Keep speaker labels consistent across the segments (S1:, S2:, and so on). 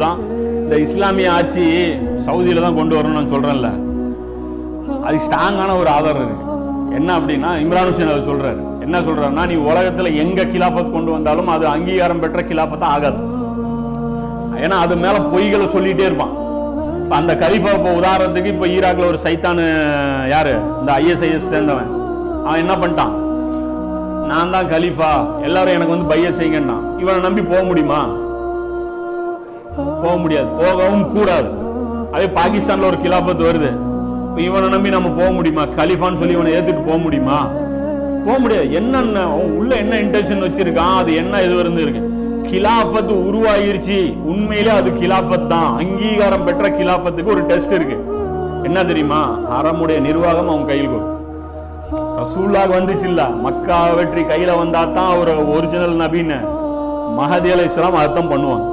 S1: தான் இந்த இஸ்லாமிய ஆட்சி சவுதியில தான் கொண்டு வரணும்னு நான் சொல்றேன்ல, அது ஸ்ட்ராங்கான ஒரு ஆதாரம் இருக்கு. என்ன அப்படின்னா இம்ரான் ஹுசைன் அவர் சொல்றாரு, என்ன சொல்றாருன்னா, நீ உலகத்துல எங்க கிலாஃபத் கொண்டு வந்தாலும் அது அங்கீகாரம் பெற்ற கிலாஃபத்தா ஆகாது. ஏன்னா அது மேல பொய்களை சொல்லிட்டே இருப்பான். அந்த கலீஃபா இப்போ உதாரணத்துக்கு இப்ப ஈராக்ல ஒரு சைத்தானு யாரு, இந்த ISIS சேர்ந்தவன், அவன் என்ன பண்ணிட்டான், நான் தான் கலீஃபா, எல்லாரும் எனக்கு வந்து பைய செய்யுங்கன்னா, இவனை நம்பி போக முடியுமா? போக முடியாது, போகவும் கூடாது. அதே பாகிஸ்தான்ல ஒரு கிலாஃபத் வருது, இவனை நம்பி நம்ம போக முடியுமா? கலீஃபான்னு சொல்லி இவனை ஏத்துட்டு போக முடியுமா? போக முடியாது. என்னென்ன உள்ள என்ன இன்டென்ஷன் வச்சிருக்கான், அது என்ன இது இருந்து இருக்கு. கிலாஃபத் உருவாயிருச்சு, உண்மையிலே அது கிலாஃபத் தான், அங்கீகாரம் பெற்ற கிலாஃபத்துக்கு ஒரு டெஸ்ட் இருக்கு. என்ன தெரியுமா? ஹரமுடைய நிர்வாகம் அவன் கையில் கொடுக்கும். ரசூலுல்லாஹ் வந்துச்சு இல்ல, மக்கா வெற்றி கையில வந்தா தான் அவர் ஒரிஜினல் நபின்னு. மஹதி அலைஹிஸ்ஸலாம் அர்த்தம் பண்ணுவாங்க.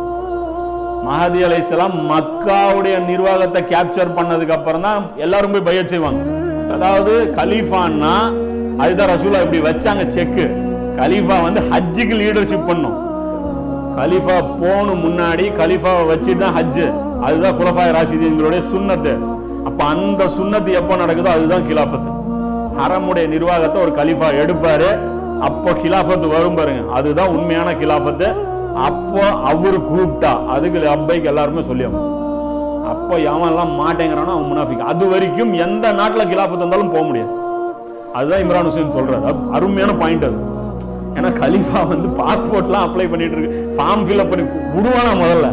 S1: மஹதி அலைஹிஸ்ஸலாம் மக்காவுடைய நிர்வாகத்தை கேப்சர் பண்ணதுக்கு அப்புறம் தான் எல்லாரும் போய் பையத் செய்வாங்க. அதாவது கலீஃபான்னா அதுதான் ரசூலுல்லாஹ் இப்படி வச்சாங்க செக். கலீஃபா வந்து ஹஜ்ஜுக்கு லீடர்ஷிப் பண்ணும். கலீஃபா போனும் முன்னாடி கலீஃபாவை வச்சு தான் ஹஜ். அதுதான் குலஃபாய் ராஷிதீன்களுடைய சுன்னத்து. அப்ப அந்த சுன்னத்து எப்ப நடக்குதோ அதுதான் கிலாஃபத். ஹரமுடைய நிர்வாகத்தை ஒரு கலீஃபா எடுப்பாரு, அப்போ கிலாஃபத் வரும் பாருங்க, அதுதான் உண்மையான கிலாஃபத்து. அப்போ அவரு கூப்பிட்டா அதுக்கு அப்பைக்கு எல்லாருமே சொல்லியாங்க. அப்போ எவன் எல்லாம் மாட்டேங்கிறானோ அவன் முனாஃபிக். அது வரைக்கும் எந்த நாட்டுல கிலாஃபத் வந்தாலும் போக முடியாது. அதுதான் இம்ரான் ஹுசைன் சொல்றாரு. அருமையான பாயிண்ட் அது. ஏன்னா கலீஃபா வந்து பாஸ்போர்ட்லாம் அப்ளை பண்ணிட்டு இருக்கு, ஃபார்ம் ஃபில்அப் பண்ணி விடுவானா முதல்ல.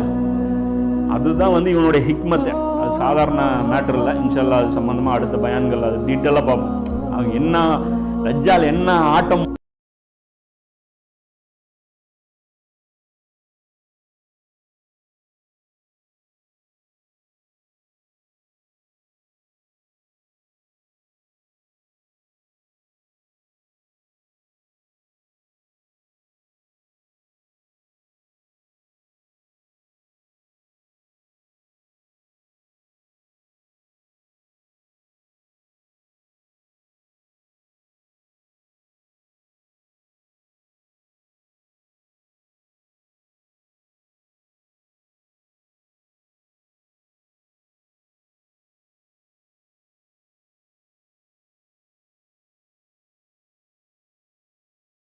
S1: அதுதான் வந்து இவனுடைய ஹிக்மத். அது சாதாரண மேட்டர் இல்லை. இன்ஷால்லா அது சம்பந்தமா அடுத்த பயான்கள் அது டீட்டெயிலா பார்ப்போம். அவங்க என்ன தஜ்ஜால் என்ன ஆட்டம்